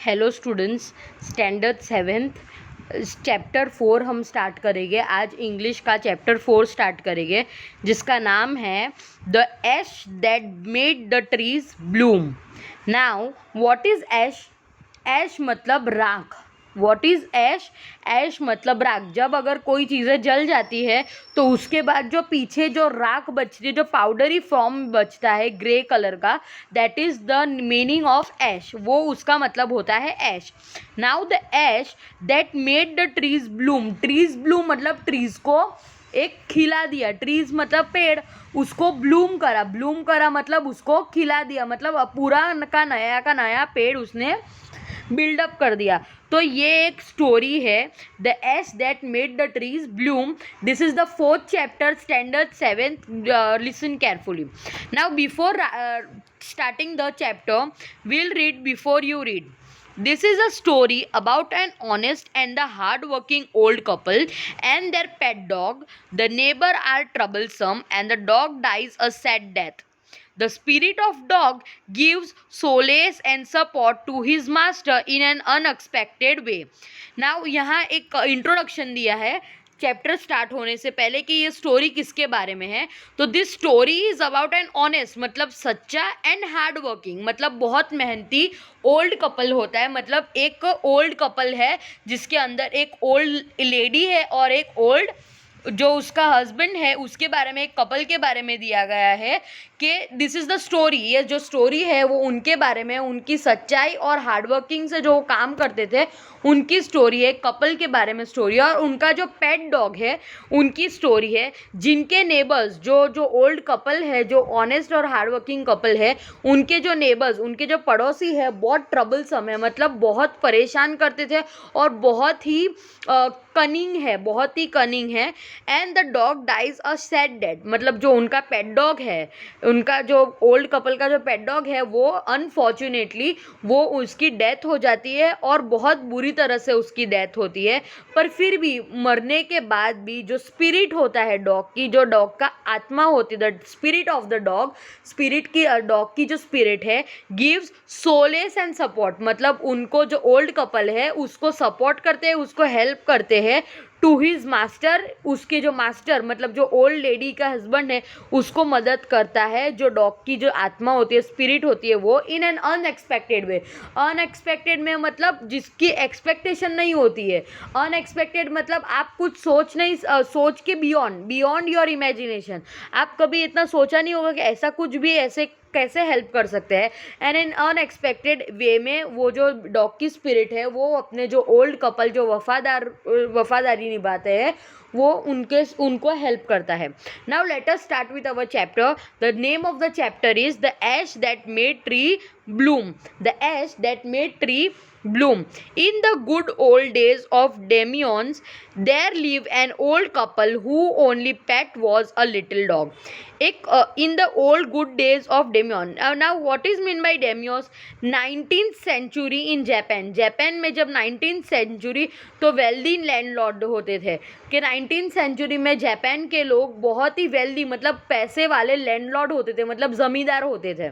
Hello students, standard seventh chapter 4 हम start करेंगे। आज इंग्लिश का चैप्टर 4 स्टार्ट करेंगे जिसका नाम है the ash that made the trees bloom. Now what is ash? Ash मतलब राख। What is ash? ऐश मतलब राख। जब अगर कोई चीज़ें जल जाती है तो उसके बाद जो पीछे जो राख बचती है, जो पाउडरी फॉर्म बचता है ग्रे कलर का, that is the meaning of ash. वो उसका मतलब होता है ash. Now the ash that made the trees bloom. Trees bloom मतलब ट्रीज को एक खिला दिया। ट्रीज मतलब पेड़, उसको ब्लूम करा। ब्लूम करा मतलब उसको खिला दिया, मतलब पूरा का नया पेड़ उसने बिल्डअप कर दिया। तो ये एक स्टोरी है, the ash that made the trees bloom. This is the 4th chapter, standard 7th. Listen carefully. Now before starting the chapter, we'll read before you read. This is a story about an honest and the hard-working old couple and their pet dog. The neighbor are troublesome and the dog dies a sad death. The spirit of dog gives solace and support to his master in an unexpected way. Now यहाँ एक introduction दिया है chapter start होने से पहले कि ये story किसके बारे में है। तो this story is about an honest मतलब सच्चा, एंड हार्ड वर्किंग मतलब बहुत मेहनती ओल्ड कपल होता है। मतलब एक ओल्ड कपल है जिसके अंदर एक ओल्ड लेडी है और एक ओल्ड जो उसका हस्बैंड है, उसके बारे में, एक कपल के बारे में दिया गया है कि दिस इज़ द स्टोरी। ये जो स्टोरी है वो उनके बारे में, उनकी सच्चाई और हार्डवर्किंग से जो काम करते थे उनकी स्टोरी है। कपल के बारे में स्टोरी है और उनका जो पेट डॉग है उनकी स्टोरी है। जिनके नेबर्स, जो ओल्ड कपल है, जो ऑनेस्ट और हार्डवर्किंग कपल है, उनके जो नेबर्स, उनके जो पड़ोसी है बहुत ट्रबलसम है, मतलब बहुत परेशान करते थे और बहुत ही कनिंग है, बहुत ही कनिंग है। And the dog dies a sad death मतलब जो उनका पेट डॉग है, उनका जो ओल्ड कपल का जो पेट डॉग है, वो अनफॉर्चुनेटली वो उसकी डेथ हो जाती है और बहुत बुरी तरह से उसकी डेथ होती है। पर फिर भी मरने के बाद भी जो स्पिरिट होता है डॉग की, जो डॉग का आत्मा होती है, the spirit of the dog, spirit की डॉग की जो स्पिरिट है, गिव्स सोलेस एंड सपोर्ट मतलब उनको जो ओल्ड कपल है उसको सपोर्ट करते हैं, उसको हेल्प करते हैं टू हिज मास्टर। उसके जो मास्टर मतलब जो ओल्ड लेडी का हस्बैंड है उसको मदद करता है। जो डॉग की जो आत्मा होती है, स्पिरिट होती है, वो in an unexpected way. Unexpected में मतलब जिसकी एक्सपेक्टेशन नहीं होती है। अनएक्सपेक्टेड मतलब आप कुछ सोच के बियॉन्ड योर इमेजिनेशन। आप कभी इतना सोचा नहीं होगा कि ऐसा कुछ भी ऐसे कैसे हेल्प कर सकते हैं। एंड इन अनएक्सपेक्टेड वे में वो जो डॉग की स्पिरिट है वो अपने जो ओल्ड कपल जो वफादारी निभाते हैं वो उनको हेल्प करता है। Now let us start with our chapter. The name of the chapter is the ash that made tree bloom. The ash that made tree bloom. In the good old days of Demions, there lived an old couple who only pet was a little dog. In the old good days of Demion. Now what is mean by Demios? 19th century in Japan. Japan में जब 19th century तो wealthy landlord होते थे कि 19th century में Japan के लोग बहुत ही वेल्दी मतलब पैसे वाले लैंडलॉर्ड होते थे, मतलब ज़मींदार होते थे।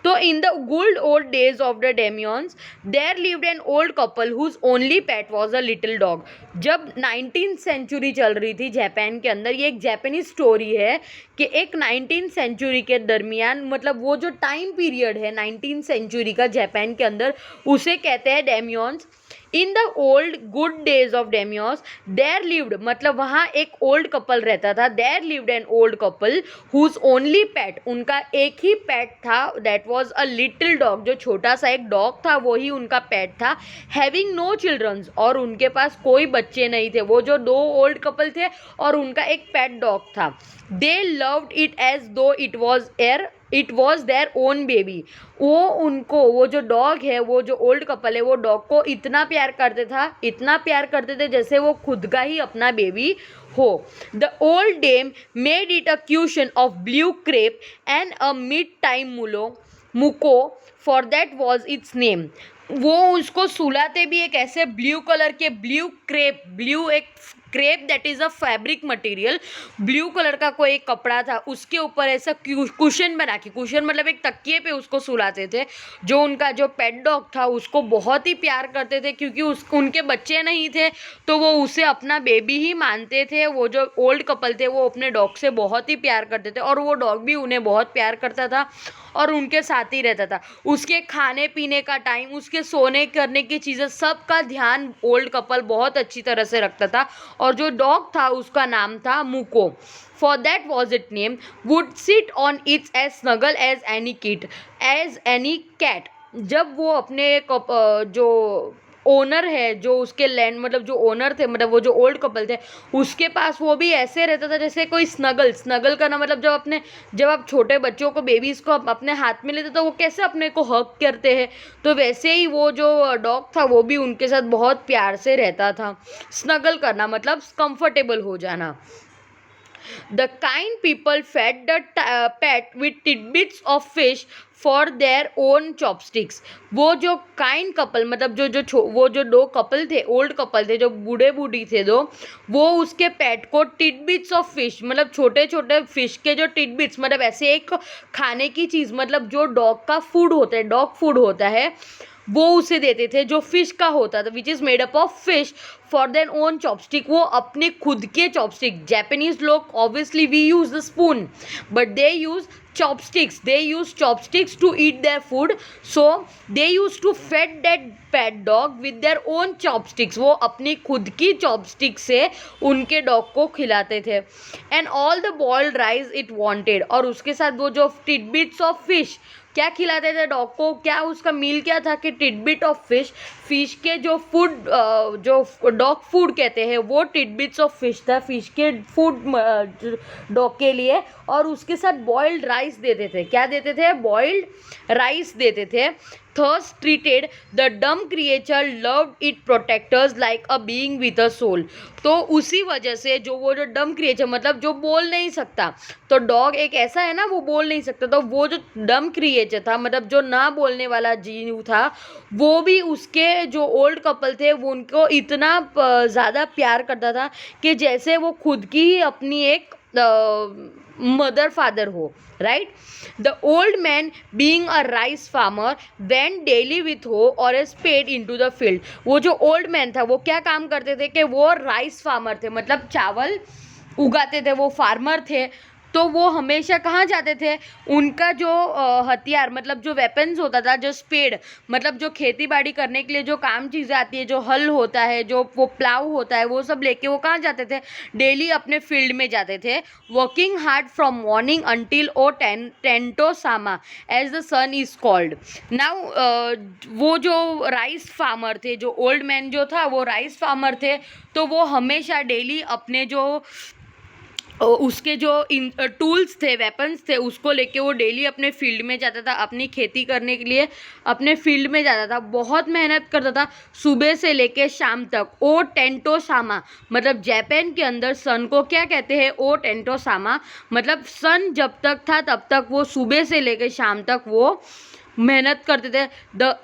तो in the good old days of the daimyos there lived an old couple whose only pet was a little dog. जब 19th सेंचुरी चल रही थी जापान के अंदर, ये एक जापानीज स्टोरी है कि एक 19th सेंचुरी के दरमियान, मतलब वो जो टाइम पीरियड है 19th सेंचुरी का जापान के अंदर, उसे कहते हैं daimyos. In the old good days of daimyos there lived मतलब वहाँ एक ओल्ड कपल रहता था। There lived an old couple whose only pet, उनका एक ही पेट था, that was a little dog, जो छोटा सा एक डॉग था वही उनका पेट था। हैविंग नो चिल्ड्रंस और उनके पास कोई बच्चे नहीं थे। वो जो दो ओल्ड कपल थे और उनका एक पेट डॉग था। दे लव्ड इट एज दो it was their own baby. वो जो डॉग है, वो जो ओल्ड कपल है, वो डॉग को इतना प्यार करते थे जैसे वो खुद का ही अपना बेबी हो। The old dame made it a cushion of blue crepe and a mealtime Muko for that was its name. वो उसको सुलाते भी एक ऐसे ब्लू कलर के ब्लू क्रेप, ब्लू एक crepe that is a fabric material, blue colour का कोई एक कपड़ा था, उसके ऊपर ऐसा कुशन बना के, कुशन मतलब एक तकिए पे उसको सुलाते थे। जो उनका जो पेट डॉग था उसको बहुत ही प्यार करते थे, क्योंकि उनके बच्चे नहीं थे तो वो उसे अपना बेबी ही मानते थे। वो जो ओल्ड कपल थे वो अपने डॉग से बहुत ही प्यार करते थे और वो डॉग भी उन्हें बहुत प्यार करता था और उनके साथ ही रहता था। उसके खाने पीने का टाइम, उसके सोने करने की चीज़ें, सब का ध्यान ओल्ड कपल बहुत अच्छी तरह से रखता था। और जो डॉग था उसका नाम था Muko, for that was it name, would sit on its edge snuggle as any cat. जब वो अपने जो ओनर है, जो उसके लैंड मतलब जो ओनर थे, मतलब वो जो ओल्ड कपल थे, उसके पास वो भी ऐसे रहता था जैसे कोई स्नगल करना, मतलब जब आप छोटे बच्चों को, बेबीज को अपने हाथ में लेते तो वो कैसे अपने को हग करते हैं, तो वैसे ही वो जो डॉग था वो भी उनके साथ बहुत प्यार से रहता था। स्नगल करना मतलब कंफर्टेबल हो जाना। The kind people fed the pet with tidbits of fish for their own chopsticks. वो जो काइंड कपल मतलब वो जो दो कपल थे, ओल्ड कपल थे, जो बूढ़े बूढ़ी थे दो, वो उसके पेट को टिडबिट्स ऑफ फिश, मतलब छोटे छोटे फिश के जो टिडबिट्स, मतलब ऐसे एक खाने की चीज़, मतलब जो डॉग का फूड होता है, डॉग फूड होता है, वो उसे देते थे जो फिश का होता था, which is made up of fish, for then own chopstick. वो अपने खुद के चॉपस्टिक, जापानीज लोग obviously we use the spoon but they use chopsticks, they use chopsticks to eat their food, so they used to fed that pet dog with their own chopsticks. वो अपनी खुद की chopstick से उनके dog को खिलाते थे। and all the boiled rice it wanted, और उसके साथ वो जो tidbits of fish, क्या खिलाते थे डॉग को, क्या उसका मील क्या था कि टिडबिट ऑफ फिश, फिश के जो फूड, जो डॉग फूड कहते हैं वो टिडबिट्स ऑफ फिश था, फिश के फूड डॉग के लिए। और उसके साथ बॉइल्ड राइस देते थे, क्या देते थे, बॉइल्ड राइस देते थे। Thus treated, the dumb creature loved its protectors like a being with a soul. तो उसी वजह से वो जो डम क्रिएचर मतलब जो बोल नहीं सकता, तो डॉग एक ऐसा है ना, वो बोल नहीं सकता, तो वो जो डम क्रिएचर था, मतलब जो ना बोलने वाला जीव था, वो भी उसके जो ओल्ड कपल थे वो उनको इतना ज़्यादा प्यार करता था कि जैसे वो खुद की ही अपनी एक मदर फादर हो, right. The old man being a rice farmer went daily with hoe और a spade into the field. वो जो ओल्ड मैन था वो क्या काम करते थे कि वो राइस फार्मर थे, मतलब चावल उगाते थे, वो फार्मर थे। तो वो हमेशा कहाँ जाते थे, उनका जो हथियार मतलब जो वेपन्स होता था, जो स्पेड मतलब जो खेती बाड़ी करने के लिए जो काम चीज़ें आती है, जो हल होता है, जो वो प्लाव होता है, वो सब लेके वो कहाँ जाते थे, डेली अपने फील्ड में जाते थे। Working hard from morning until O Tento Sama as the sun is called. Now वो जो राइस फार्मर थे, जो ओल्ड मैन जो था वो राइस फार्मर थे, तो वो हमेशा डेली अपने जो उसके जो टूल्स थे, वेपन्स थे, उसको लेके वो डेली अपने फील्ड में जाता था, अपनी खेती करने के लिए अपने फील्ड में जाता था, बहुत मेहनत करता था सुबह से लेके शाम तक। ओ टेंटो सामा मतलब जापान के अंदर सन को क्या कहते हैं, ओ टेंटो सामा मतलब सन जब तक था तब तक वो सुबह से लेके शाम तक वो मेहनत करते थे। The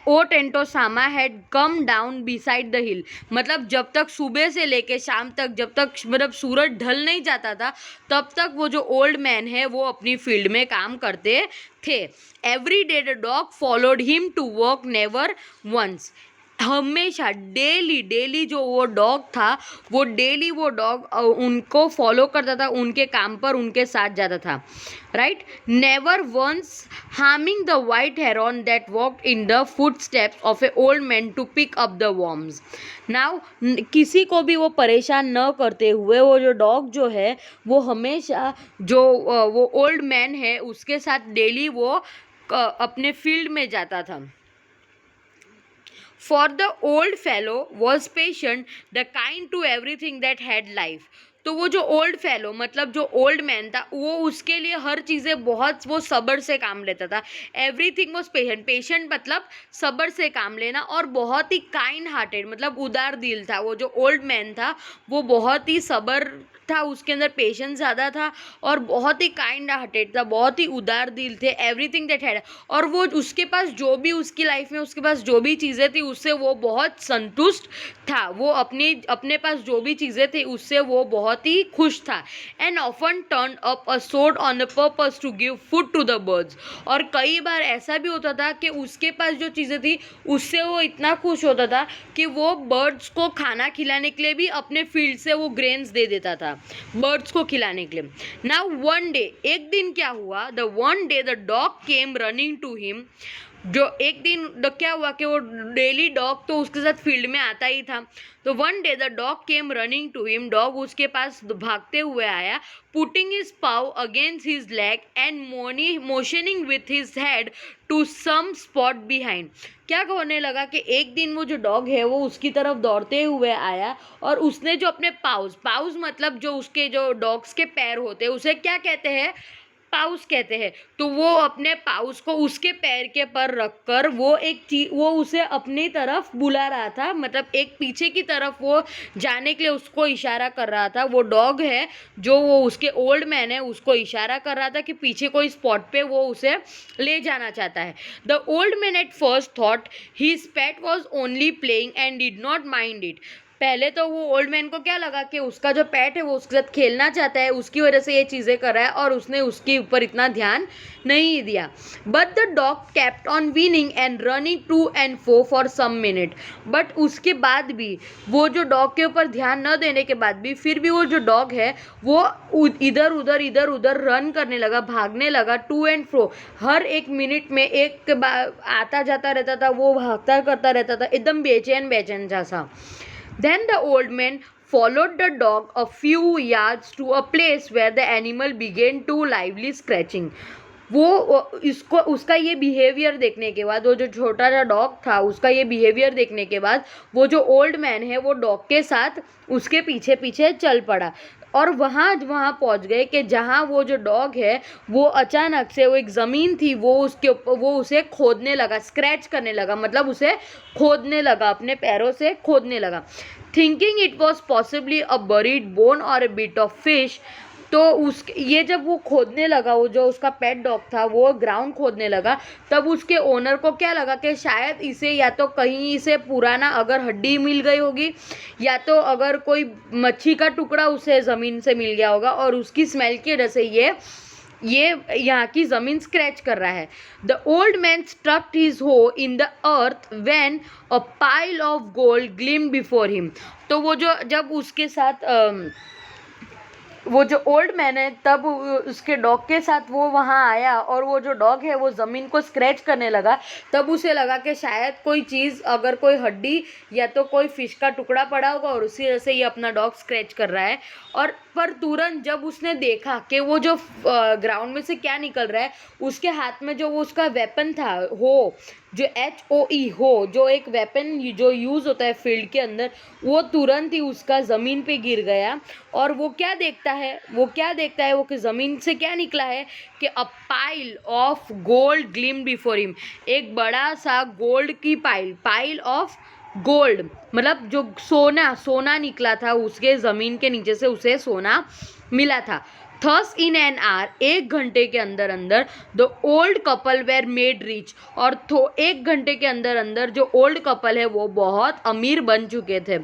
O Tento Sama had come down beside the हिल मतलब जब तक सुबह से लेके शाम तक, जब तक मतलब सूरज ढल नहीं जाता था, तब तक वो जो ओल्ड मैन है वो अपनी फील्ड में काम करते थे। Every day the dog followed him to work, never once. हमेशा डेली जो वो डॉग था वो डेली वो डॉग उनको फॉलो करता था, उनके काम पर उनके साथ जाता था, right. Never once harming the white heron that walked in the foot steps of a old man to pick up the worms. Now किसी को भी वो परेशान न करते हुए वो जो डॉग जो है वो हमेशा जो वो ओल्ड मैन है उसके साथ डेली वो अपने फील्ड में जाता था। For the old fellow was patient, the kind to everything that had life. तो वो जो ओल्ड फेलो मतलब जो ओल्ड मैन था वो उसके लिए हर चीज़ें बहुत वो सब्र से काम लेता था। एवरीथिंग वॉज पेशेंट, पेशेंट मतलब सब्र से काम लेना, और बहुत ही काइंड हार्टेड मतलब उदार दिल था। वो जो ओल्ड मैन था वो बहुत ही सब्र था, उसके अंदर पेशेंस ज़्यादा था और बहुत ही काइंड हार्टेड था, बहुत ही उदार दिल थे। एवरीथिंग दैट हैड, और वो उसके पास जो भी उसकी लाइफ में उसके पास जो भी चीज़ें थी उससे वो बहुत संतुष्ट था। वो अपने पास जो भी चीज़ें थी उससे वो बहुत ही खुश था। And often turn up a sod on the purpose to give food to the birds, और कई बार ऐसा भी होता था कि उसके पास जो चीज़ें थी उससे वो इतना खुश होता था कि वो बर्ड्स को खाना खिलाने के लिए भी अपने फील्ड से वो ग्रेन्स दे देता था बर्ड्स को खिलाने के लिए। नाउ वन डे, एक दिन क्या हुआ, the one day the dog came running to him. जो एक दिन क्या हुआ कि वो डेली डॉग तो उसके साथ फील्ड में आता ही था। तो one day the dog came running to him, dog उसके पास भागते हुए आया, putting his paw against his leg and motioning with his head to some spot behind. क्या होने लगा कि एक दिन वो जो डॉग है वो उसकी तरफ दौड़ते हुए आया और उसने जो अपने पाउज मतलब जो उसके जो डॉग्स के पैर होते हैं उसे क्या कहते हैं, पाउस कहते हैं। तो वो अपने पाउस को उसके पैर के पर रखकर वो उसे अपनी तरफ बुला रहा था, मतलब एक पीछे की तरफ वो जाने के लिए उसको इशारा कर रहा था। वो डॉग है जो वो उसके ओल्ड मैन है उसको इशारा कर रहा था कि पीछे कोई स्पॉट पे वो उसे ले जाना चाहता है। The old man at first thought his pet was only playing and did not mind it. पहले तो वो ओल्ड मैन को क्या लगा कि उसका जो पेट है वो उसके साथ खेलना चाहता है, उसकी वजह से ये चीज़ें कर रहा है और उसने उसके ऊपर इतना ध्यान नहीं दिया। But the dog kept on winning and running to and fro for some minute. But उसके बाद भी वो जो डॉग के ऊपर ध्यान न देने के बाद भी फिर भी वो जो डॉग है वो इधर उधर रन करने लगा, भागने लगा टू एंड फ्रो। हर एक मिनट में एक बार आता जाता रहता था, वो भागता करता रहता था, एकदम बेचैन जैसा। Then the old man followed the dog a few yards to a place where the animal began to lively scratching. वो इसको उसका ये बिहेवियर देखने के बाद, वो जो छोटा सा डॉग था उसका ये बिहेवियर देखने के बाद वो जो ओल्ड मैन है वो डॉग के साथ उसके पीछे पीछे चल पड़ा और वहाँ पहुँच गए कि जहाँ वो जो डॉग है वो अचानक से वो एक ज़मीन थी वो उसके ऊपर वो उसे खोदने लगा, स्क्रैच करने लगा, मतलब उसे खोदने लगा, अपने पैरों से खोदने लगा। Thinking it was possibly a buried bone और अ बिट ऑफ फिश। तो ये जब वो खोदने लगा, वो जो उसका पेट डॉग था वो ग्राउंड खोदने लगा, तब उसके ओनर को क्या लगा कि शायद इसे या तो कहीं से पुराना अगर हड्डी मिल गई होगी या तो अगर कोई मच्छी का टुकड़ा उसे ज़मीन से मिल गया होगा और उसकी स्मेल की वजह से ये यहाँ की ज़मीन स्क्रैच कर रहा है। The old man struck his hoe in the earth when a pile of gold glim before him. तो वो जो जब उसके साथ वो जो ओल्ड मैन है तब उसके डॉग के साथ वो वहाँ आया और वो जो डॉग है वो ज़मीन को स्क्रैच करने लगा, तब उसे लगा कि शायद कोई चीज़ अगर कोई हड्डी या तो कोई फिश का टुकड़ा पड़ा होगा और उसी वजह से ये अपना डॉग स्क्रैच कर रहा है। और पर तुरंत जब उसने देखा कि वो जो ग्राउंड में से क्या निकल रहा है, उसके हाथ में जो वो उसका वेपन था हो जो HOE हो जो एक वेपन जो यूज़ होता है फील्ड के अंदर, वो तुरंत ही उसका ज़मीन पे गिर गया। और वो क्या देखता है वो कि ज़मीन से क्या निकला है कि अ pile of gold glim before him. एक बड़ा सा गोल्ड की पाइल ऑफ गोल्ड मतलब जो सोना निकला था, उसके ज़मीन के नीचे से उसे सोना मिला था। थस इन एन आवर, एक घंटे के अंदर अंदर the old couple were made rich. और एक घंटे के अंदर अंदर जो ओल्ड कपल है वो बहुत अमीर बन चुके थे।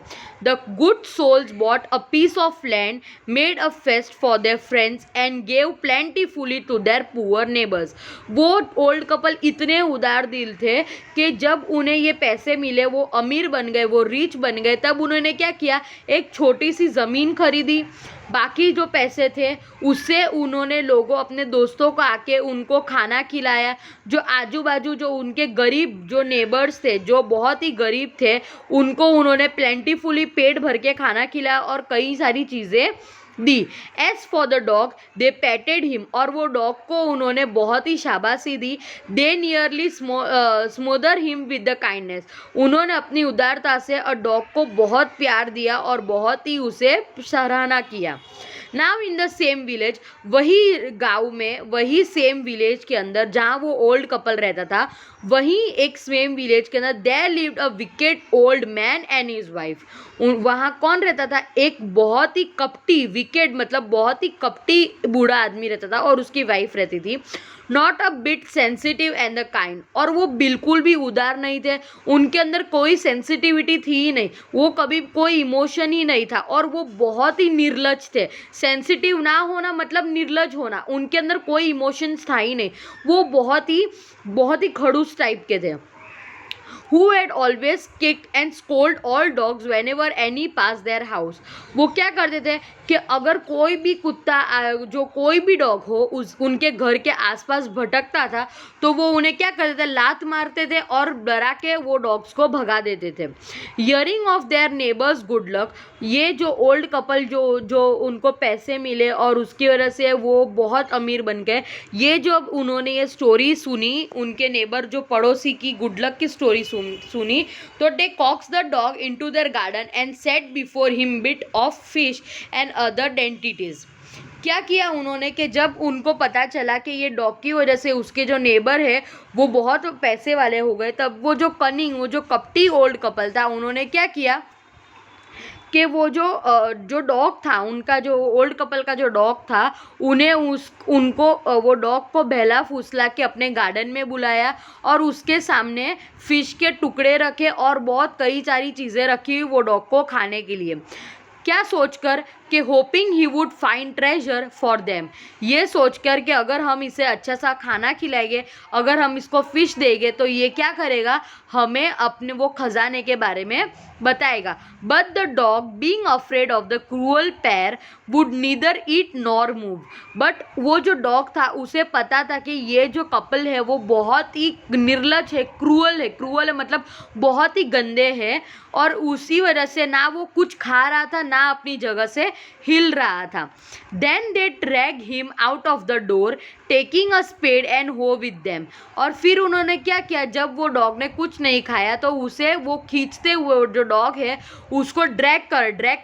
The good souls bought a piece of land, made a feast for their friends and gave plentifully to their poor neighbours. वो ओल्ड कपल इतने उदार दिल थे कि जब उन्हें ये पैसे मिले, वो अमीर बन गए, वो रिच बन गए, तब उन्होंने क्या किया, एक छोटी सी ज़मीन खरीदी, बाकी जो पैसे थे उससे उन्होंने लोगों अपने दोस्तों को आके उनको खाना खिलाया। जो आजू बाजू जो उनके गरीब जो नेबर्स थे जो बहुत ही गरीब थे उनको उन्होंने प्लेंटीफुली पेट भर के खाना खिलाया और कई सारी चीज़ें दी। As for the dog they petted him, और वो डॉग को उन्होंने बहुत ही शाबाशी दी। They nearly smother him with the kindness, उन्होंने अपनी उदारता से और डॉग को बहुत प्यार दिया और बहुत ही उसे सराहना किया। Now in the same village, वही गाँव में, वही सेम विलेज के अंदर जहाँ वो ओल्ड कपल रहता था, वहीं एक सेम विलेज के अंदर there lived a wicked old man and his wife. वहाँ कौन रहता था? एक बहुत ही कपटी, विकेड मतलब बहुत ही कपटी बूढ़ा आदमी रहता था और उसकी वाइफ रहती थी। Not a bit sensitive and the kind, और वो बिल्कुल भी उदार नहीं थे, उनके अंदर कोई सेंसिटिविटी थी ही नहीं, वो कभी कोई इमोशन ही नहीं था, और वो बहुत ही निर्लज थे। सेंसिटिव ना होना मतलब निर्लज होना, उनके अंदर कोई इमोशंस था ही नहीं, वो बहुत ही खड़ूस टाइप के थे। Who had always kicked and scolded all dogs whenever any passed their house। वो क्या करते थे कि अगर कोई भी कुत्ता जो कोई भी डॉग हो उनके घर के आसपास भटकता था तो वो उन्हें क्या करते थे? लात मारते थे और डरा के वो डॉग्स को भगा देते थे। Hearing of their neighbours good luck, ये जो ओल्ड कपल जो उनको पैसे मिले और उसकी वजह से वो बहुत अमीर बन गए, ये जब उन्होंने ये स्टोरी सुनी, उनके नेबर जो पड़ोसी की गुड लक की स्टोरी सुनी, तो they coax the dog into their garden and set before him bit of fish and other dainties. क्या किया उन्होंने कि जब उनको पता चला कि ये डॉग की वजह से उसके जो नेबर है वो बहुत पैसे वाले हो गए, तब वो जो कपटी ओल्ड कपल था, उन्होंने क्या किया कि वो जो डॉग था, उनका जो ओल्ड कपल का जो डॉग था, उनको वो डॉग को बहला फुसला के अपने गार्डन में बुलाया और उसके सामने फिश के टुकड़े रखे और बहुत कई सारी चीज़ें रखी वो डॉग को खाने के लिए। क्या सोचकर कि hopping he would find treasure for them, ये सोचकर कि अगर हम इसे अच्छा सा खाना खिलाएंगे, अगर हम इसको फिश देंगे तो ये क्या करेगा? हमें अपने वो खजाने के बारे में बताएगा। But the dog being afraid of the cruel pair would neither eat nor move, but वो जो डॉग था उसे पता था कि ये जो कपल है वो बहुत ही निर्लज है, क्रूअल है मतलब बहुत ही गंदे हैं, और उसी वजह से ना वो कुछ खा रहा था ना अपनी जगह से हिल रहा था। Then they drag him out of the door taking a spade and hoe with them, और फिर उन्होंने क्या किया? जब वो डॉग ने कुछ नहीं खाया तो उसे वो खींचते हुए, जो डॉग है उसको ड्रैग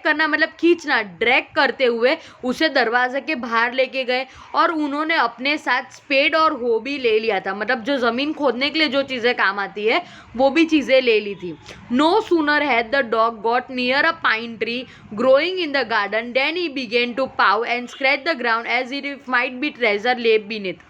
करना मतलब खींचना, ड्रैग करते हुए उसे दरवाजे के बाहर लेके गए, और उन्होंने अपने साथ स्पेड और हो भी ले लिया था, मतलब जो ज़मीन खोदने के लिए जो चीज़ें काम आती है वो भी चीज़ें ले ली थी। No sooner had the dog got near a pine tree growing in the garden then he began to paw and scratch the ground as it might be treasure lay beneath.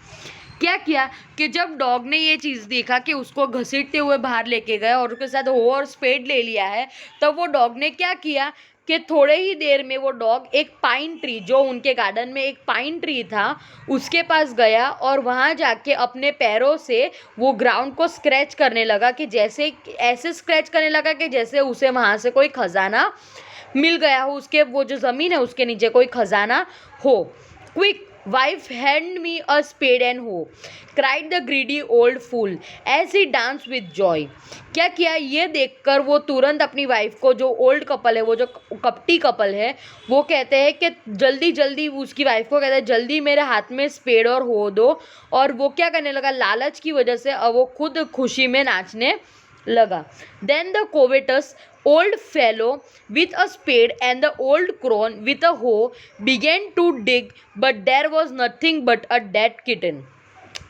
क्या किया कि जब डॉग ने ये चीज़ देखा कि उसको घसीटते हुए बाहर लेके गए और उसके साथ हो और स्पेड ले लिया है, तब वो डॉग ने क्या किया कि थोड़े ही देर में वो डॉग एक पाइन ट्री, जो उनके गार्डन में एक पाइन ट्री था, उसके पास गया और वहाँ जाके अपने पैरों से वो ग्राउंड को स्क्रैच करने लगा, कि जैसे ऐसे स्क्रैच करने लगा कि जैसे उसे वहाँ से कोई खजाना मिल गया हो, उसके वो जो ज़मीन है उसके नीचे कोई खजाना हो। Quick wife hand me a spade and ho cried the greedy old fool as he dance with joy. क्या किया? ये देखकर वो तुरंत अपनी वाइफ को, जो ओल्ड कपल है, वो जो कपटी कपल है, वो कहते हैं कि जल्दी जल्दी, उसकी वाइफ को कहते हैं जल्दी मेरे हाथ में स्पेड और हो दो, और वो क्या करने लगा? लालच की वजह से अब वो खुद खुशी में नाचने लगा। Then the covetous old fellow with a spade and the old crone with a hoe began to dig, but there was nothing but a dead kitten,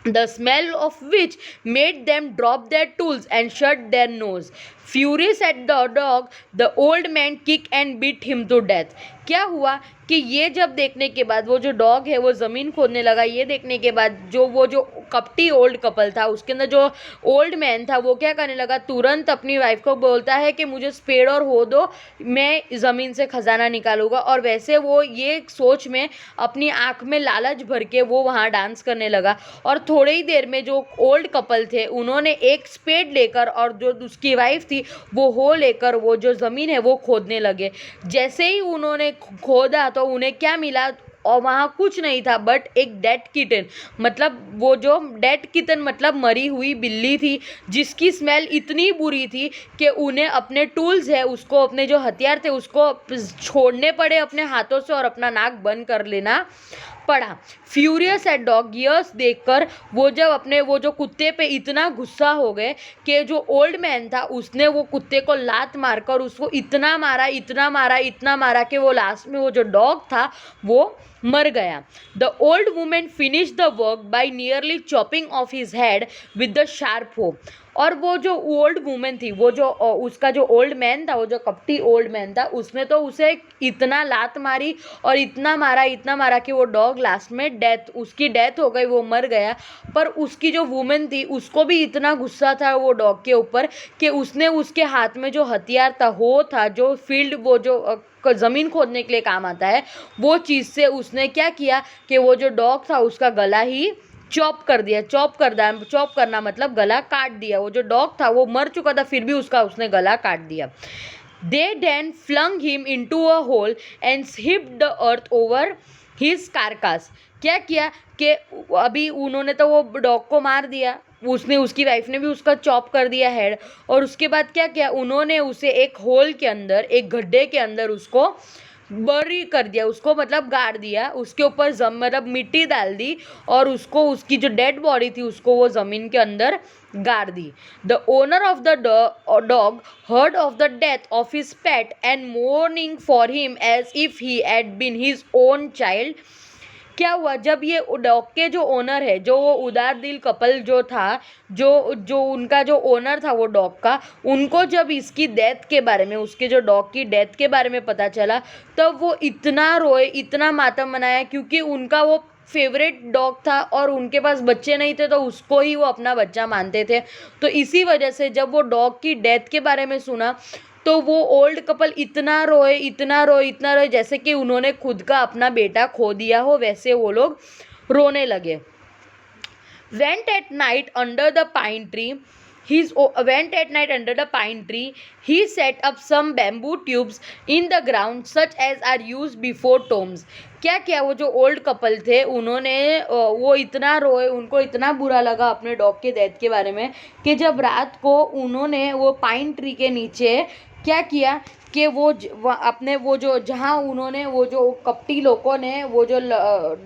the smell of which made them drop their tools and shut their nose. Furious at the dog, the old man kicked and beat him to death. क्या हुआ कि ये जब देखने के बाद वो जो डॉग है वो ज़मीन खोदने लगा, ये देखने के बाद वो जो कपटी ओल्ड कपल था, उसके अंदर जो ओल्ड मैन था, वो क्या करने लगा? तुरंत अपनी वाइफ को बोलता है कि मुझे स्पेड और हो दो, मैं ज़मीन से खजाना निकालूंगा, और वैसे वो ये सोच में अपनी आँख में लालच भर के वो वहाँ डांस करने लगा। और थोड़ी ही देर में जो ओल्ड कपल थे उन्होंने एक स्पेड लेकर और जो उसकी वाइफ थी वो हो लेकर वो जो ज़मीन है वो खोदने लगे। जैसे ही उन्होंने खोदा तो उन्हें क्या मिला? और वहाँ कुछ नहीं था बट एक डेड किटन, मतलब वो जो डेड किटन मतलब मरी हुई बिल्ली थी, जिसकी स्मेल इतनी बुरी थी कि उन्हें अपने टूल्स है उसको, अपने जो हथियार थे उसको छोड़ने पड़े अपने हाथों से और अपना नाक बंद कर लेना पड़ा। फ्यूरियस एट डॉग, यस देखकर वो जब अपने वो जो कुत्ते पे इतना गुस्सा हो गए कि जो ओल्ड मैन था उसने वो कुत्ते को लात मारकर उसको इतना मारा, इतना मारा, इतना मारा कि वो लास्ट में वो जो डॉग था वो मर गया। The old women finish the work by nearly chopping of his head with the sharp होक। और वो जो ओल्ड वुमेन थी, वो जो उसका जो ओल्ड मैन था, वो जो कपटी ओल्ड मैन था, उसने तो उसे इतना लात मारी और इतना मारा कि वो डॉग लास्ट में उसकी डेथ हो गई, वो मर गया। पर उसकी जो वुमेन थी उसको भी इतना गुस्सा था वो डॉग के ऊपर कि उसने उसके हाथ में जो हथियार था, हो था जो फील्ड, वो जो ज़मीन खोदने के लिए काम आता है, वो चीज़ से उसने क्या किया कि वो जो डॉग था उसका गला ही चॉप कर दिया। चॉप करना मतलब गला काट दिया। वो जो डॉग था वो मर चुका था, फिर भी उसने गला काट दिया। They then flung him into a hole and swept the earth over his carcass. क्या किया कि अभी उन्होंने तो वो डॉग को मार दिया, उसकी वाइफ ने भी उसका चॉप कर दिया हेड, और उसके बाद क्या किया, उन्होंने उसे एक होल के अंदर, एक गड्ढे के अंदर उसको बरी कर दिया, उसको मतलब गाड़ दिया, उसके ऊपर मतलब मिट्टी डाल दी और उसको, उसकी जो डेड बॉडी थी उसको वो ज़मीन के अंदर गाड़ दी। The owner of the dog heard of the death of his pet and mourning for him as if he had been his own child. क्या हुआ, जब ये डॉग के जो ओनर है, जो वो उदार दिल कपल जो था, जो उनका जो ओनर था वो डॉग का, उनको जब इसकी डेथ के बारे में, उसके जो डॉग की डेथ के बारे में पता चला, तब वो इतना रोए, इतना मातम मनाया, क्योंकि उनका वो फेवरेट डॉग था और उनके पास बच्चे नहीं थे तो उसको ही वो अपना बच्चा मानते थे। तो इसी वजह से जब वो डॉग की डेथ के बारे में सुना तो वो ओल्ड कपल इतना रोए, इतना रोए, इतना रोए, जैसे कि उन्होंने खुद का अपना बेटा खो दिया हो, वैसे वो लोग रोने लगे। Went at night under the pine tree. He set up some bamboo tubes in the ground such as are used before tombs. क्या क्या वो जो ओल्ड कपल थे उन्होंने वो इतना रोए, उनको इतना बुरा लगा अपने डॉग के डेथ के बारे में कि जब रात को उन्होंने वो पाइन ट्री के नीचे क्या किया कि वो अपने वो जो जहाँ उन्होंने वो जो कपटी लोगों ने वो जो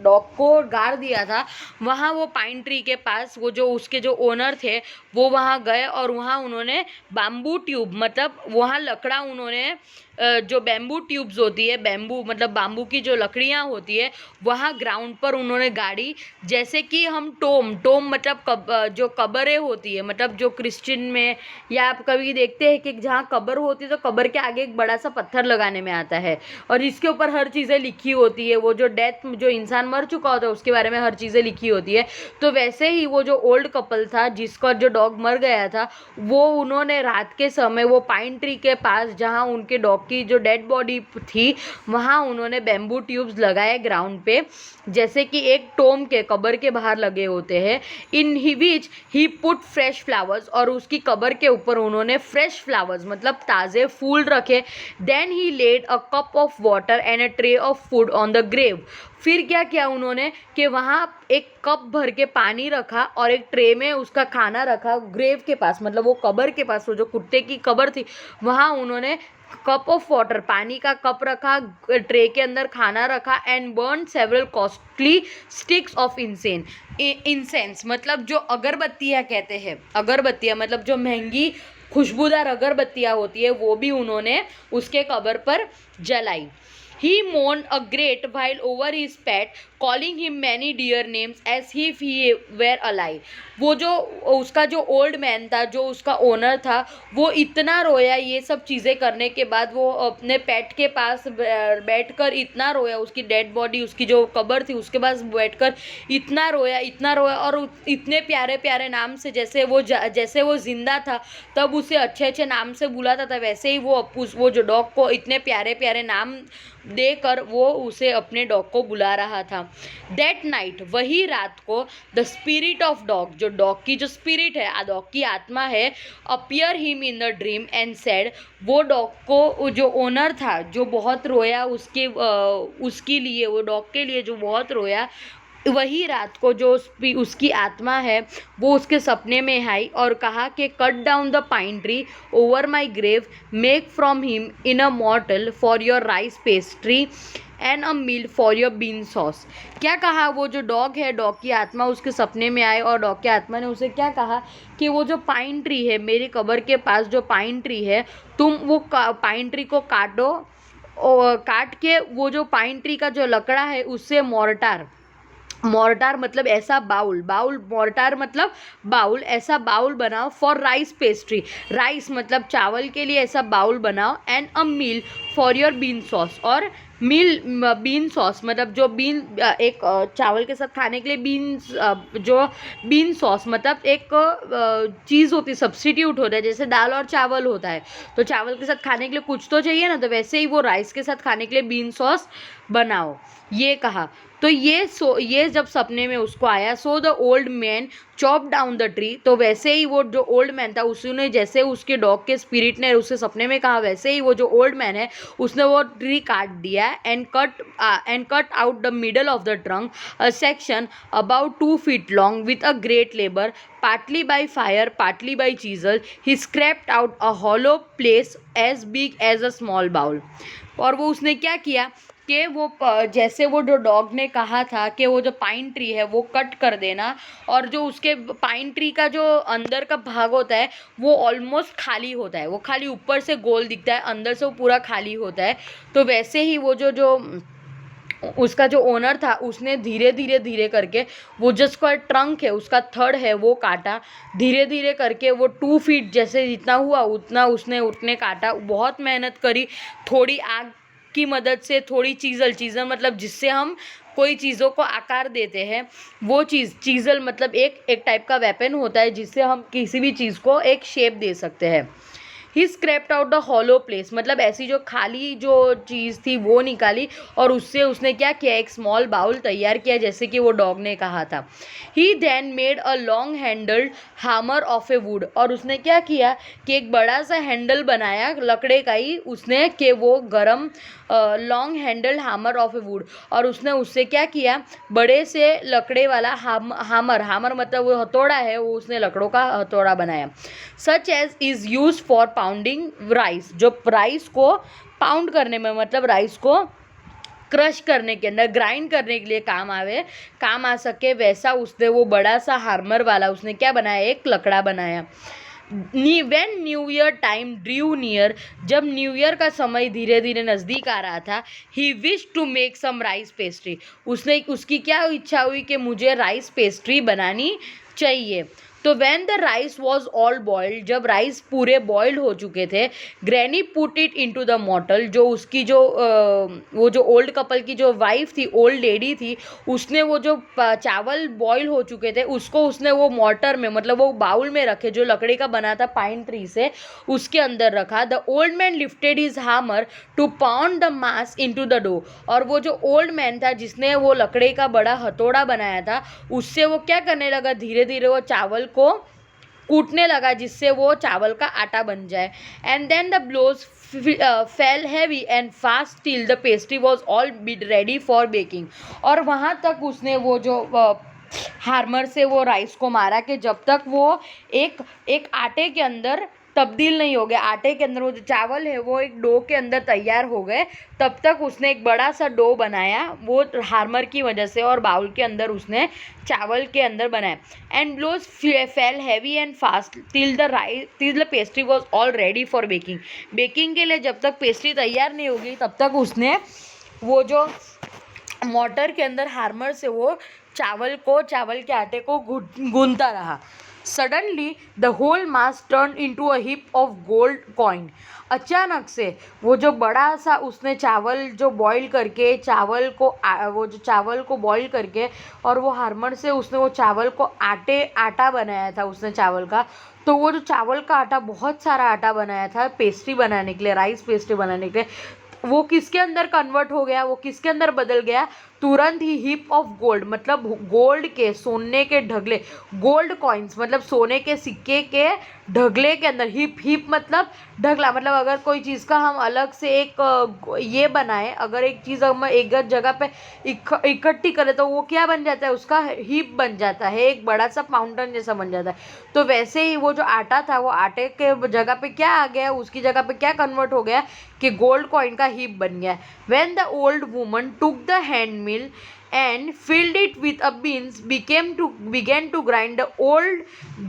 डॉग को गाड़ दिया था, वहाँ वो पाइन ट्री के पास वो जो उसके जो ओनर थे वो वहाँ गए और वहाँ उन्होंने बैम्बू ट्यूब, मतलब वहाँ लकड़ा उन्होंने जो बैम्बू ट्यूब्स होती है, बैम्बू मतलब बाम्बू की जो लकड़ियाँ होती है, वहाँ ग्राउंड पर उन्होंने गाड़ी, जैसे कि हम टोम मतलब जो कब्रें होती है, मतलब जो क्रिश्चियन में या आप कभी देखते हैं कि जहाँ कब्र होती है तो कब्र के आगे एक बड़ा सा पत्थर लगाने में आता है और इसके ऊपर हर चीज़ें लिखी होती है, वो जो डेथ, जो इंसान मर चुका होता है उसके बारे में हर चीज़ें लिखी होती है। तो वैसे ही वो जो ओल्ड कपल था जिसका जो डॉग मर गया था, वो उन्होंने रात के समय वो पाइन ट्री के पास जहाँ उनके डॉग की जो डेड बॉडी थी वहाँ उन्होंने बैम्बू ट्यूब्स लगाए ग्राउंड पे, जैसे कि एक टोम के कब्र के बाहर लगे होते हैं। इन विच ही पुट फ्रेश फ्लावर्स, और उसकी कब्र के ऊपर उन्होंने फ्रेश फ्लावर्स मतलब ताज़े फूल रखे। Then he laid a cup of water and a tray of food on the grave. फिर क्या किया उन्होंने कि वहाँ एक कप भर के पानी रखा और एक ट्रे में उसका खाना रखा ग्रेव के पास, मतलब वो कब्र के पास, वो जो कुत्ते की कब्र थी वहाँ उन्होंने कप ऑफ वाटर, पानी का कप रखा, ट्रे के अंदर खाना रखा, and burn several costly sticks of incense मतलब जो अगरबत्तियाँ कहते हैं, अगरबत्तियाँ मतलब जो महंगी खुशबूदार अगरबत्तियाँ होती है वो भी उन्होंने उसके कब्र पर जलाई। He mourned a great while over his pet, calling him many dear names as if he were alive. वो जो उसका जो ओल्ड मैन था, जो उसका ओनर था, वो इतना रोया ये सब चीज़ें करने के बाद, वो अपने पेट के पास बैठकर इतना रोया, उसकी डेड बॉडी, उसकी जो कब्र थी उसके पास बैठकर इतना रोया और इतने प्यारे प्यारे नाम से, जैसे वो जिंदा था तब उसे अच्छे अच्छे नाम से बुलाता था, वैसे ही वो जो डॉग को इतने प्यारे प्यारे नाम देकर वो उसे अपने डॉग को बुला रहा था। दैट नाइट, वही रात को, द स्पिरिट ऑफ डॉग, जो डॉग की जो स्पिरिट है, डॉग की आत्मा है, appear him in the dream and said, वो डॉग को जो ओनर था, जो बहुत रोया उसके लिए, वो डॉग के लिए जो बहुत रोया, वही रात को जो उसकी आत्मा है वो उसके सपने में आई और कहा कि cut down the pine tree over my grave, make from him in a mortal for your rice pastry and a meal for your bean sauce. क्या कहा वो जो डॉग है, डॉग की आत्मा उसके सपने में आए और डॉग की आत्मा ने उसे क्या कहा कि वो जो पाइन ट्री है, मेरी कब्र के पास जो पाइन ट्री है, तुम वो पाइन ट्री को काटो और काट के वो जो पाइन ट्री का जो लकड़ा है उससे मोर्टार मतलब ऐसा बाउल मोर्टार मतलब बाउल, ऐसा बाउल बनाओ फॉर राइस पेस्ट्री, राइस मतलब चावल के लिए ऐसा बाउल बनाओ, and a meal for your bean sauce, और बीन सॉस मतलब जो एक चावल के साथ खाने के लिए जो बीन सॉस मतलब एक चीज़ होती है, सब्स्टिट्यूट होता है, जैसे दाल और चावल होता है, तो चावल के साथ खाने के लिए कुछ तो चाहिए ना, तो वैसे ही वो राइस के साथ खाने के लिए बीन सॉस बनाओ, ये कहा। तो ये जब सपने में उसको आया, सो the old man chop down the tree, तो वैसे ही वो जो ओल्ड मैन था उसने, जैसे उसके डॉग के स्पिरिट ने उसके सपने में कहा, वैसे ही वो जो ओल्ड मैन है उसने वो ट्री काट दिया and cut out the middle of the trunk a section about 2 feet long with a great labour, partly by fire, partly by chisel. He scraped out a hollow place as big as a small bowl. और वो उसने क्या किया कि वो जैसे वो जो डॉग ने कहा था कि वो जो पाइन ट्री है वो कट कर देना, और जो उसके पाइन ट्री का जो अंदर का भाग होता है वो ऑलमोस्ट खाली होता है, वो खाली ऊपर से गोल दिखता है, अंदर से वो पूरा खाली होता है। तो वैसे ही वो जो उसका जो ओनर था उसने धीरे करके वो जिसका ट्रंक है, उसका थड़ है, वो काटा, धीरे करके वो 2 feet जैसे जितना हुआ उतना उसने काटा, बहुत मेहनत करी, थोड़ी आग की मदद से, थोड़ी चीज़ल मतलब जिससे हम कोई चीज़ों को आकार देते हैं, वो चीज़ल मतलब एक टाइप का वेपन होता है जिससे हम किसी भी चीज़ को एक शेप दे सकते हैं। He scraped out the hollow place मतलब ऐसी जो खाली जो चीज़ थी वो निकाली, और उससे उसने क्या किया, एक स्मॉल बाउल तैयार किया जैसे कि वो डॉग ने कहा था। He then made a long handled hammer of a wood, और उसने क्या किया कि एक बड़ा सा हैंडल बनाया लकड़े का ही उसने, कि वो गरम long handled hammer of a wood, और उसने उससे क्या किया, बड़े से लकड़े वाला हामर मतलब वो हथौड़ा है, वो उसने लकड़ों का हथौड़ा बनाया। Such as is use for pounding rice, जो राइस को पाउंड करने में मतलब राइस को क्रश करने के अंदर, ग्राइंड करने के लिए काम आ सके, वैसा उसने वो बड़ा सा हार्मर वाला उसने क्या बनाया, एक लकड़ा बनाया। When new year time drew near, जब न्यू ईयर का समय धीरे नज़दीक आ रहा था, he wish to make some rice pastry, उसकी क्या इच्छा हुई कि मुझे राइस पेस्ट्री बनानी चाहिए। तो when the rice was all boiled, जब राइस पूरे बॉइल्ड हो चुके थे, granny put it into the mortal, जो उसकी वो जो ओल्ड कपल की जो वाइफ थी, ओल्ड लेडी थी, उसने वो जो चावल बॉईल हो चुके थे उसको उसने वो मॉटर में मतलब वो बाउल में रखे जो लकड़ी का बना था पाइन ट्री से, उसके अंदर रखा। The old man lifted his hammer to pound the mass into the dough, और वो जो ओल्ड मैन था जिसने वो लकड़ी का बड़ा हथौड़ा बनाया था, उससे वो क्या करने लगा, धीरे वो चावल को कूटने लगा जिससे वो चावल का आटा बन जाए। And then the blows fell heavy and fast till the pastry was all ready for baking, और वहाँ तक उसने वो जो हार्मर से वो राइस को मारा कि जब तक वो एक आटे के अंदर तब्दील नहीं हो गया, आटे के अंदर वो जो चावल है वो एक डो के अंदर तैयार हो गए, तब तक उसने एक बड़ा सा डो बनाया वो हार्मर की वजह से, और बाउल के अंदर उसने चावल के अंदर बनाया। And blows fell heavy and fast till the pastry was all ready for baking के लिए जब तक पेस्ट्री तैयार नहीं होगी तब तक उसने वो जो मोटर के अंदर हार्मर से वो चावल के आटे को गूंथता रहा। Suddenly the whole mass turn into a heap of gold coin, अचानक से वो जो बड़ा सा उसने चावल जो बॉईल करके वो जो चावल को बॉईल करके और वो हार्मर से उसने वो चावल को आटा बनाया था उसने चावल का, तो वो जो चावल का आटा बहुत सारा आटा बनाया था पेस्ट्री बनाने के लिए, राइस पेस्ट्री बनाने के लिए, वो किसके अंदर कन्वर्ट हो गया, वो किसके अंदर बदल गया, तुरंत ही हीप ऑफ गोल्ड, मतलब गोल्ड के, सोने के ढगले, गोल्ड कॉइन्स मतलब सोने के सिक्के के ढगले के अंदर, हीप, हीप मतलब ढगला, मतलब अगर कोई चीज़ का हम अलग से एक ये बनाए, अगर एक चीज़ हम एक जगह पे इकट्ठी करें तो वो क्या बन जाता है, उसका हीप बन जाता है, एक बड़ा सा माउंटेन जैसा बन जाता है। तो वैसे ही वो जो आटा था, वो आटे के जगह पे क्या आ गया, उसकी जगह पे क्या कन्वर्ट हो गया कि गोल्ड कॉइन का हीप बन गया। When the old woman took the hand mill and filled it with a beans began to grind the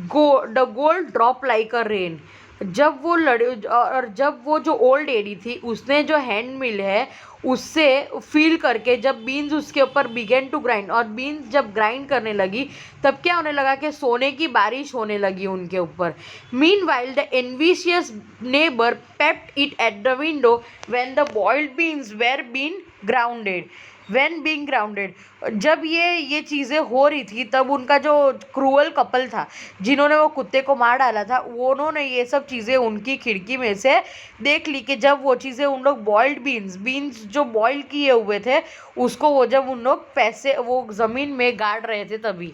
gold drop like a rain। जब वो लड़े, और जब वो जो ओल्ड लेडी थी उसने जो हैंड मिल है उससे फील करके जब बीन्स उसके ऊपर बिगेन टू ग्राइंड, और बीन्स जब ग्राइंड करने लगी तब क्या होने लगा कि सोने की बारिश होने लगी उनके ऊपर। Meanwhile the envious neighbour peeped it at the window when the boiled beans were been grounded when being grounded. जब ये चीज़ें हो रही थी तब उनका जो क्रूअल कपल था जिन्होंने वो कुत्ते को मार डाला था, वो उन्होंने ये सब चीज़ें उनकी खिड़की में से देख ली कि जब वो चीज़ें उन लोग बॉइल्ड बीन्स जो बॉइल किए हुए थे उसको वो जब उन लोग पैसे वो ज़मीन में गाड़ रहे थे तभी।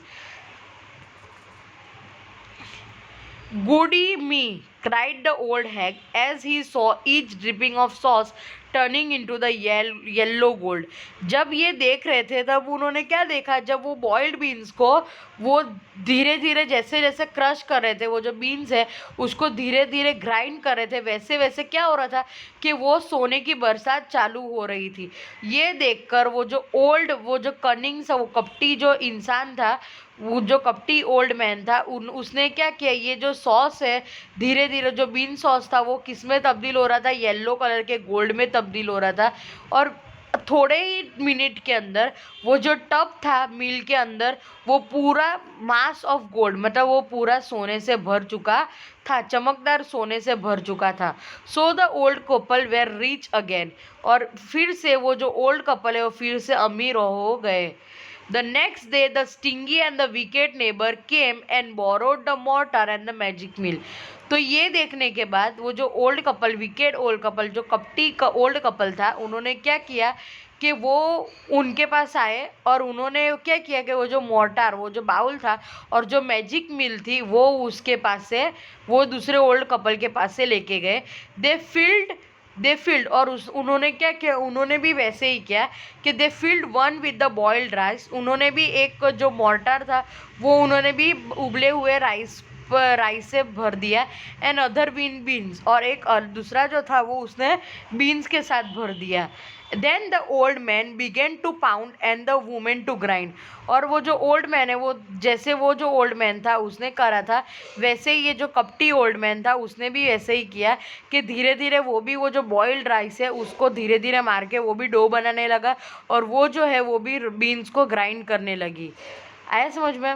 Goody me, cried the old hag as he saw each dripping of sauce turning into the yellow gold. जब ये देख रहे थे तब उन्होंने क्या देखा, जब वो बॉइल्ड बीन्स को वो धीरे धीरे जैसे जैसे क्रश कर रहे थे, वो जो बीन्स है उसको धीरे धीरे ग्राइंड कर रहे थे, वैसे वैसे क्या हो रहा था कि वो सोने की बरसात चालू हो रही थी। ये देखकर वो जो कनिंग सा, वो कपटी जो इंसान था, वो जो कपटी ओल्ड मैन था, उसने क्या किया, ये जो सॉस है धीरे धीरे जो बीन सॉस था वो किस में तब्दील हो रहा था, येलो कलर के गोल्ड में तब्दील हो रहा था। और थोड़े ही मिनट के अंदर वो जो टब था मिल के अंदर वो पूरा मास ऑफ गोल्ड, मतलब वो पूरा सोने से भर चुका था, चमकदार सोने से भर चुका था। So the old couple were rich again, और फिर से वो जो ओल्ड कपल है वो फिर से अमीर हो गए। The next day, the stingy and the wicked neighbor came and borrowed the mortar and the magic mill। तो ये देखने के बाद वो जो old couple, wicked old couple, जो कपटी का ओल्ड कपल था, उन्होंने क्या किया कि वो उनके पास आए और उन्होंने क्या किया कि वो जो मोर्टार, वो जो बाउल था और जो मैजिक मिल थी वो उसके पास से, वो दूसरे ओल्ड कपल के पास से लेके गए। दे फिल्ड और उन्होंने क्या किया, उन्होंने भी वैसे ही किया कि they filled one with the boiled rice. उन्होंने भी एक जो मोर्टार था वो उन्होंने भी उबले हुए राइस से भर दिया, एंड अदर बीन्स, और एक दूसरा जो था वो उसने बीन्स के साथ भर दिया। Then the old man began to pound and the women to grind. और वो जो ओल्ड मैन है, वो जैसे वो जो ओल्ड मैन था उसने करा था वैसे ही ये जो कपटी ओल्ड मैन था उसने भी वैसे ही किया कि धीरे धीरे वो भी वो जो बॉइल्ड राइस है उसको धीरे धीरे मार के वो भी डो बनाने लगा, और वो जो है वो भी बीन्स को ग्राइंड करने लगी। आया समझ में?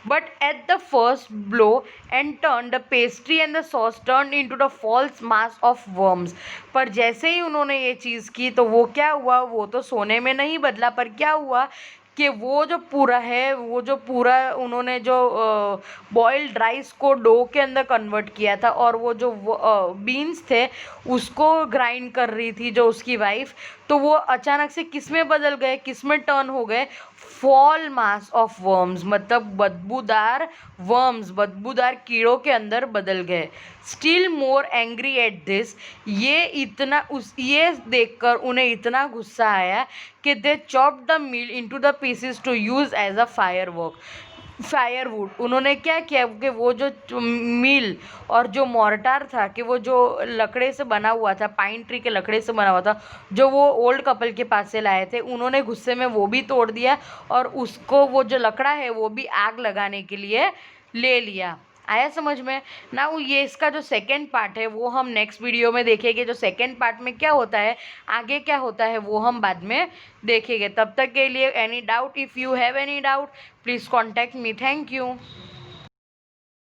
But at the first blow and turn, the pastry and the sauce turned into the false mass of worms। पर जैसे ही उन्होंने ये चीज़ की तो वो क्या हुआ, वो तो सोने में नहीं बदला, पर क्या हुआ कि वो जो पूरा है, वो जो पूरा उन्होंने जो बॉइल्ड राइस को डो के अंदर कन्वर्ट किया था, और वो जो बीन्स थे उसको ग्राइंड कर रही थी जो उसकी वाइफ, तो वो अचानक से किस में बदल गए, किस में टर्न हो गए, फॉल मास ऑफ वर्म्स, मतलब बदबूदार वर्म्स, बदबूदार कीड़ों के अंदर बदल गए। Still more angry at this, ये देखकर उन्हें इतना गुस्सा आया कि they chop the mill into the pieces to use as a firewood. उन्होंने क्या किया कि वो जो मील और जो मोर्टार था, कि वो जो लकड़े से बना हुआ था, पाइन ट्री के लकड़े से बना हुआ था, जो वो ओल्ड कपल के पास से लाए थे, उन्होंने गुस्से में वो भी तोड़ दिया और उसको वो जो लकड़ा है वो भी आग लगाने के लिए ले लिया। आया समझ में? ना ये इसका जो सेकेंड पार्ट है वो हम नेक्स्ट वीडियो में देखेंगे। जो सेकेंड पार्ट में क्या होता है, आगे क्या होता है, वो हम बाद में देखेंगे। तब तक के लिए any doubt, if you have any doubt please contact me. Thank you.